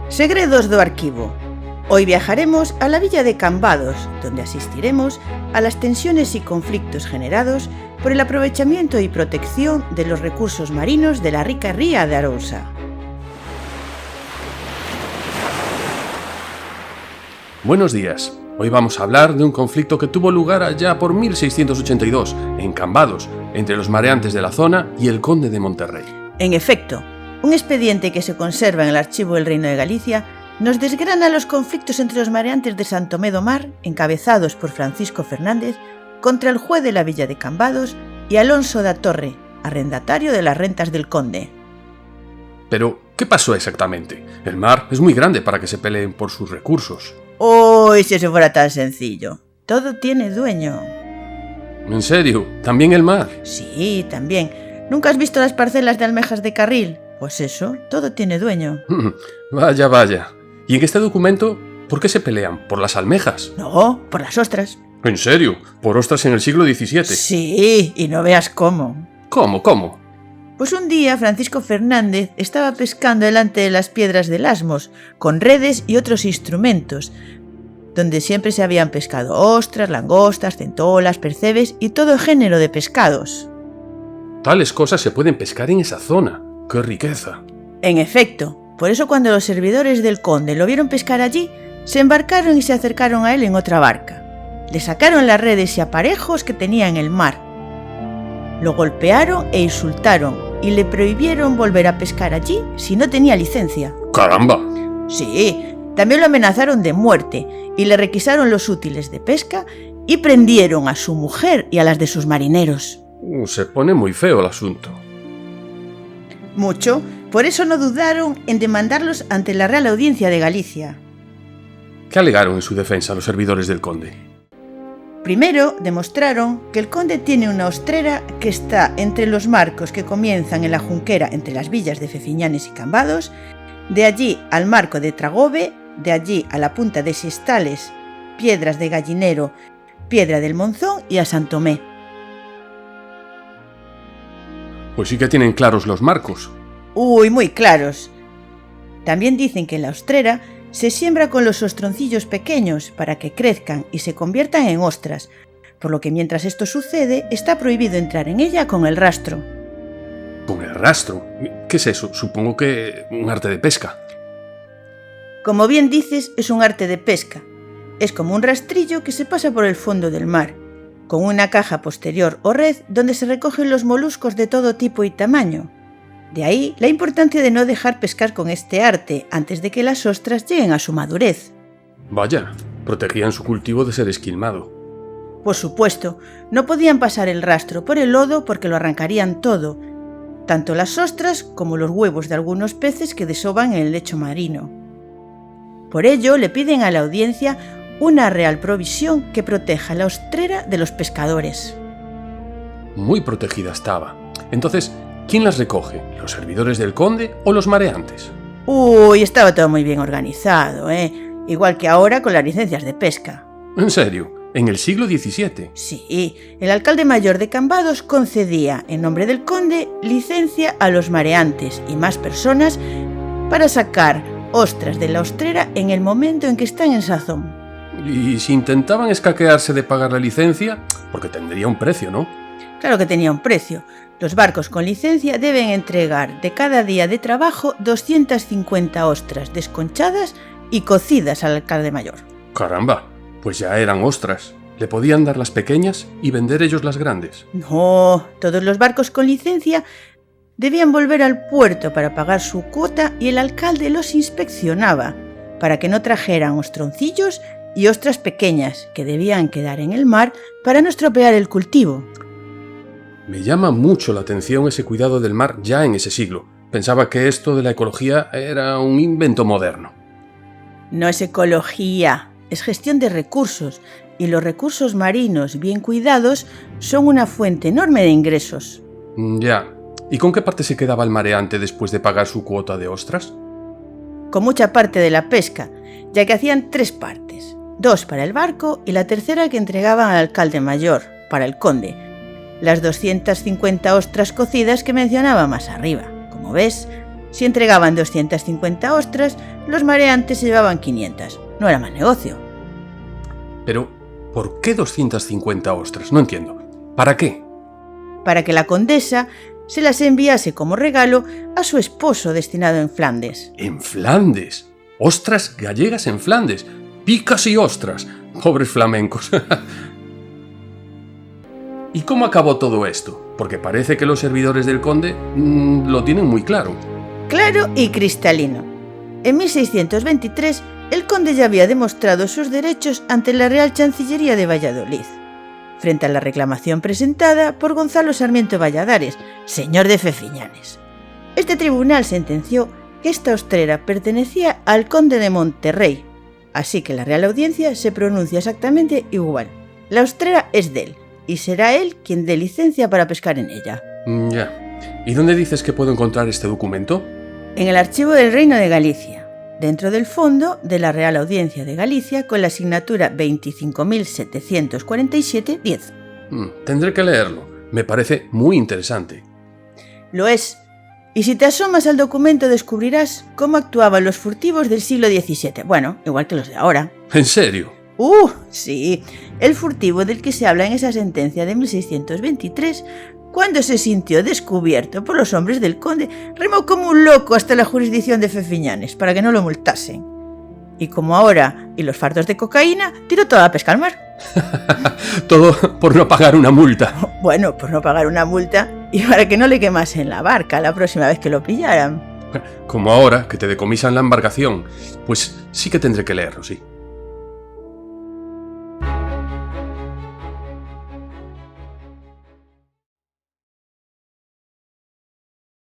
Segredos do arquivo. Hoy viajaremos a la villa de Cambados, donde asistiremos a las tensiones y conflictos generados por el aprovechamiento y protección de los recursos marinos de la rica ría de Arousa. Buenos días. Hoy vamos a hablar de un conflicto que tuvo lugar allá por 1682, en Cambados, entre los mareantes de la zona y el conde de Monterrey. En efecto, un expediente que se conserva en el archivo del Reino de Galicia nos desgrana los conflictos entre los mareantes de San Tomé do Mar, encabezados por Francisco Fernández, contra el juez de la villa de Cambados y Alonso da Torre, arrendatario de las rentas del conde. Pero, ¿qué pasó exactamente? El mar es muy grande para que se peleen por sus recursos. ¡Uy, si eso fuera tan sencillo! Todo tiene dueño. ¿En serio? ¿También el mar? Sí, también. ¿Nunca has visto las parcelas de almejas de carril? Pues eso, todo tiene dueño. Vaya, vaya. ¿Y en este documento, por qué se pelean? ¿Por las almejas? No, por las ostras. ¿En serio? ¿Por ostras en el siglo XVII? Sí, y no veas cómo. ¿Cómo? Pues un día Francisco Fernández estaba pescando delante de las piedras del Asmos, con redes y otros instrumentos, donde siempre se habían pescado ostras, langostas, centolas, percebes y todo género de pescados. Tales cosas se pueden pescar en esa zona. ¡Qué riqueza! En efecto, por eso cuando los servidores del conde lo vieron pescar allí, se embarcaron y se acercaron a él en otra barca. Le sacaron las redes y aparejos que tenía en el mar. Lo golpearon e insultaron y le prohibieron volver a pescar allí si no tenía licencia. ¡Caramba! Sí, también lo amenazaron de muerte y le requisaron los útiles de pesca y prendieron a su mujer y a las de sus marineros. Se pone muy feo el asunto. Mucho, por eso no dudaron en demandarlos ante la Real Audiencia de Galicia. ¿Qué alegaron en su defensa los servidores del conde? Primero, demostraron que el conde tiene una ostrera que está entre los marcos que comienzan en la Junquera entre las villas de Feciñanes y Cambados, de allí al marco de Tragobe, de allí a la punta de Xestales, Piedras de Gallinero, Piedra del Monzón y a San Tomé. Pues sí que tienen claros los marcos. ¡Uy, muy claros! También dicen que en la ostrera se siembra con los ostroncillos pequeños para que crezcan y se conviertan en ostras, por lo que mientras esto sucede está prohibido entrar en ella con el rastro. ¿Con el rastro? ¿Qué es eso? Supongo que un arte de pesca. Como bien dices, es un arte de pesca. Es como un rastrillo que se pasa por el fondo del mar, con una caja posterior o red donde se recogen los moluscos de todo tipo y tamaño. De ahí la importancia de no dejar pescar con este arte antes de que las ostras lleguen a su madurez. Vaya, protegían su cultivo de ser esquilmado. Por supuesto, no podían pasar el rastro por el lodo porque lo arrancarían todo, tanto las ostras como los huevos de algunos peces que desovan en el lecho marino. Por ello, le piden a la audiencia una real provisión que proteja la ostrera de los pescadores. Muy protegida estaba. Entonces, ¿quién las recoge? ¿Los servidores del conde o los mareantes? Uy, estaba todo muy bien organizado, igual que ahora con las licencias de pesca. ¿En serio? ¿En el siglo XVII? Sí, el alcalde mayor de Cambados concedía, en nombre del conde, licencia a los mareantes y más personas para sacar ostras de la ostrera en el momento en que están en sazón. ¿Y si intentaban escaquearse de pagar la licencia? Porque tendría un precio, ¿no? Claro que tenía un precio. Los barcos con licencia deben entregar de cada día de trabajo 250 ostras desconchadas y cocidas al alcalde mayor. ¡Caramba! Pues ya eran ostras. ¿Le podían dar las pequeñas y vender ellos las grandes? No, todos los barcos con licencia debían volver al puerto para pagar su cuota y el alcalde los inspeccionaba para que no trajeran ostroncillos y ostras pequeñas que debían quedar en el mar para no estropear el cultivo. Me llama mucho la atención ese cuidado del mar ya en ese siglo. Pensaba que esto de la ecología era un invento moderno. No es ecología, es gestión de recursos, y los recursos marinos bien cuidados son una fuente enorme de ingresos. Ya. ¿Y con qué parte se quedaba el mareante después de pagar su cuota de ostras? Con mucha parte de la pesca, ya que hacían 3 partes. 2 para el barco y la tercera que entregaban al alcalde mayor, para el conde. Las 250 ostras cocidas que mencionaba más arriba. Como ves, Si entregaban 250 ostras, los mareantes se llevaban 500. No era mal negocio. Pero, ¿por qué 250 ostras? No entiendo. ¿Para qué? Para que la condesa se las enviase como regalo a su esposo destinado en Flandes. ¿En Flandes? ¡Ostras gallegas en Flandes! ¡Picas y ostras! ¡Pobres flamencos! ¿Y cómo acabó todo esto? Porque parece que los servidores del conde lo tienen muy claro. Claro y cristalino. En 1623, el conde ya había demostrado sus derechos ante la Real Chancillería de Valladolid, frente a la reclamación presentada por Gonzalo Sarmiento Valladares, señor de Fefiñanes. Este tribunal sentenció que esta ostrera pertenecía al conde de Monterrey, así que la Real Audiencia se pronuncia exactamente igual. La ostrera es de él, y será él quien dé licencia para pescar en ella. Ya. ¿Y dónde dices que puedo encontrar este documento? En el archivo del Reino de Galicia, dentro del fondo de la Real Audiencia de Galicia, con la asignatura 25.747-10. Tendré que leerlo. Me parece muy interesante. Lo es. Y si te asomas al documento descubrirás cómo actuaban los furtivos del siglo XVII. Bueno, igual que los de ahora. ¿En serio? Sí. El furtivo del que se habla en esa sentencia de 1623, cuando se sintió descubierto por los hombres del conde, remó como un loco hasta la jurisdicción de Fefiñanes para que no lo multasen. Y como ahora, y los fardos de cocaína, tiró toda la pesca al mar. Todo por no pagar una multa. Bueno, por no pagar una multa y para que no le quemasen la barca la próxima vez que lo pillaran. Como ahora, que te decomisan la embarcación, pues sí que tendré que leerlo, sí.